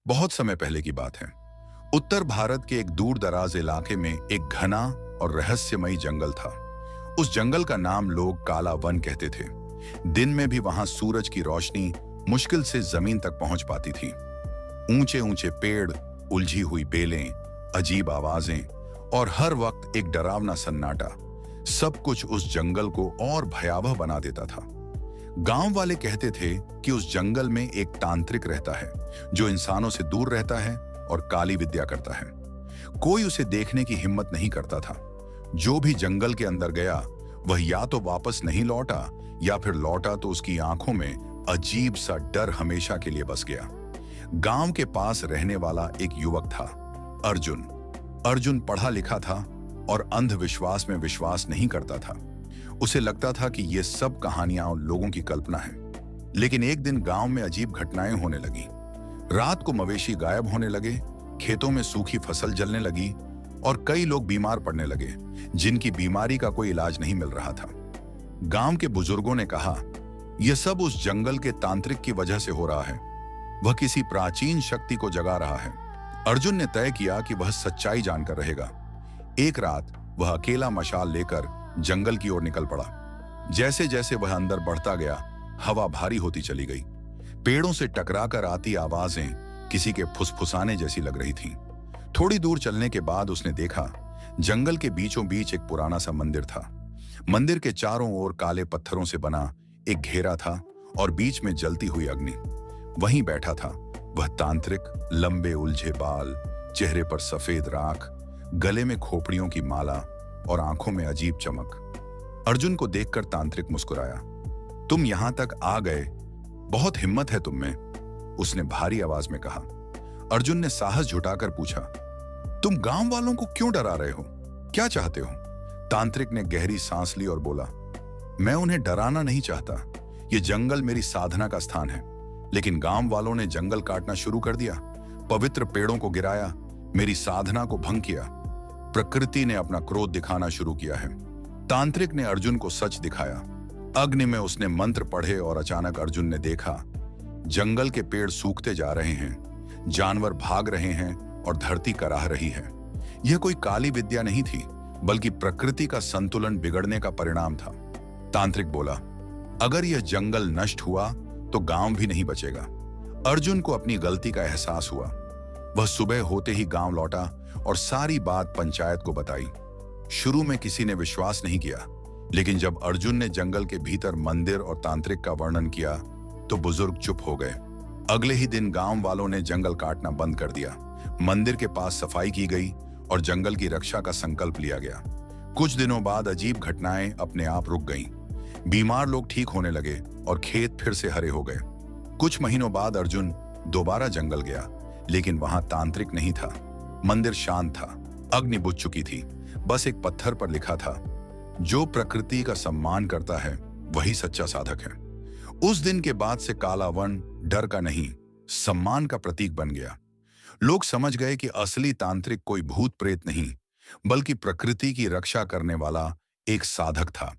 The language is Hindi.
बहुत समय पहले की बात है। उत्तर भारत के एक दूर दराज इलाके में एक घना और रहस्यमयी जंगल था। उस जंगल का नाम लोग काला वन कहते थे। दिन में भी वहां सूरज की रोशनी मुश्किल से जमीन तक पहुंच पाती थी। ऊंचे ऊंचे पेड़, उलझी हुई बेलें, अजीब आवाजें और हर वक्त एक डरावना सन्नाटा, सब कुछ उस जंगल को और भयावह बना देता था। गांव वाले कहते थे कि उस जंगल में एक तांत्रिक रहता है जो इंसानों से दूर रहता है और काली विद्या करता है। कोई उसे देखने की हिम्मत नहीं करता था। जो भी जंगल के अंदर गया वह या तो वापस नहीं लौटा या फिर लौटा तो उसकी आंखों में अजीब सा डर हमेशा के लिए बस गया। गांव के पास रहने वाला एक युवक था, अर्जुन। अर्जुन पढ़ा लिखा था और अंधविश्वास में विश्वास नहीं करता था। उसे लगता था कि ये सब कहानियां उन लोगों की कल्पना है। लेकिन एक दिन गांव में अजीब घटनाएं होने लगी। रात को मवेशी गायब होने लगे, खेतों में सूखी फसल जलने लगी और कई लोग बीमार पड़ने लगे जिनकी बीमारी का कोई इलाज नहीं मिल रहा था। गांव के बुजुर्गों ने कहा, यह सब उस जंगल के तांत्रिक की वजह से हो रहा है। वह किसी प्राचीन शक्ति को जगा रहा है। अर्जुन ने तय किया कि वह सच्चाई जानकर रहेगा। एक रात वह अकेला मशाल लेकर जंगल की ओर निकल पड़ा। जैसे जैसे वह अंदर बढ़ता गया, हवा भारी होती चली गई। पेड़ों से टकराकर आती आवाजें किसी के फुसफुसाने जैसी लग रही थीं। थोड़ी दूर चलने के बाद उसने देखा, जंगल के बीचों बीच एक पुराना सा मंदिर था। मंदिर के चारों ओर काले पत्थरों से बना एक घेरा था और बीच में जलती हुई अग्नि। वहीं बैठा था वह तांत्रिक, लंबे उलझे बाल, चेहरे पर सफेद राख, गले में खोपड़ियों की माला और आंखों में अजीब चमक। अर्जुन को देखकर तांत्रिक मुस्कुराया। तुम यहां तक आ गए, बहुत हिम्मत है तुम में, उसने भारी आवाज में कहा। अर्जुन ने साहस जुटाकर पूछा, तुम गांव वालों को क्यों डरा रहे हो? क्या चाहते हो? तांत्रिक ने गहरी सांस ली और बोला, मैं उन्हें डराना नहीं चाहता। यह जंगल मेरी साधना का स्थान है, लेकिन गांव वालों ने जंगल काटना शुरू कर दिया, पवित्र पेड़ों को गिराया, मेरी साधना को भंग किया। प्रकृति ने अपना क्रोध दिखाना शुरू किया है। तांत्रिक ने अर्जुन को सच दिखाया। अग्नि में उसने मंत्र पढ़े और अचानक अर्जुन ने देखा, जंगल के पेड़ सूखते जा रहे हैं, जानवर भाग रहे हैं और धरती कराह रही है। यह कोई काली विद्या नहीं थी, बल्कि प्रकृति का संतुलन बिगड़ने का परिणाम था। तांत्रिक बोला, अगर यह जंगल नष्ट हुआ तो गांव भी नहीं बचेगा। अर्जुन को अपनी गलती का एहसास हुआ। वह सुबह होते ही गांव लौटा और सारी बात पंचायत को बताई। शुरू में किसी ने विश्वास नहीं किया, लेकिन जब अर्जुन ने जंगल के भीतर मंदिर और तांत्रिक का वर्णन किया तो बुजुर्ग चुप हो गए। अगले ही दिन गांव वालों ने जंगल काटना बंद कर दिया। मंदिर के पास सफाई की गई और जंगल की रक्षा का संकल्प लिया गया। कुछ दिनों बाद अजीब घटनाएं अपने आप रुक गईं। बीमार लोग ठीक होने लगे और खेत फिर से हरे हो गए। कुछ महीनों बाद अर्जुन दोबारा जंगल गया, लेकिन वहां तांत्रिक नहीं था। मंदिर शांत था, अग्नि बुझ चुकी थी। बस एक पत्थर पर लिखा था, जो प्रकृति का सम्मान करता है वही सच्चा साधक है। उस दिन के बाद से काला वन डर का नहीं, सम्मान का प्रतीक बन गया। लोग समझ गए कि असली तांत्रिक कोई भूत प्रेत नहीं, बल्कि प्रकृति की रक्षा करने वाला एक साधक था।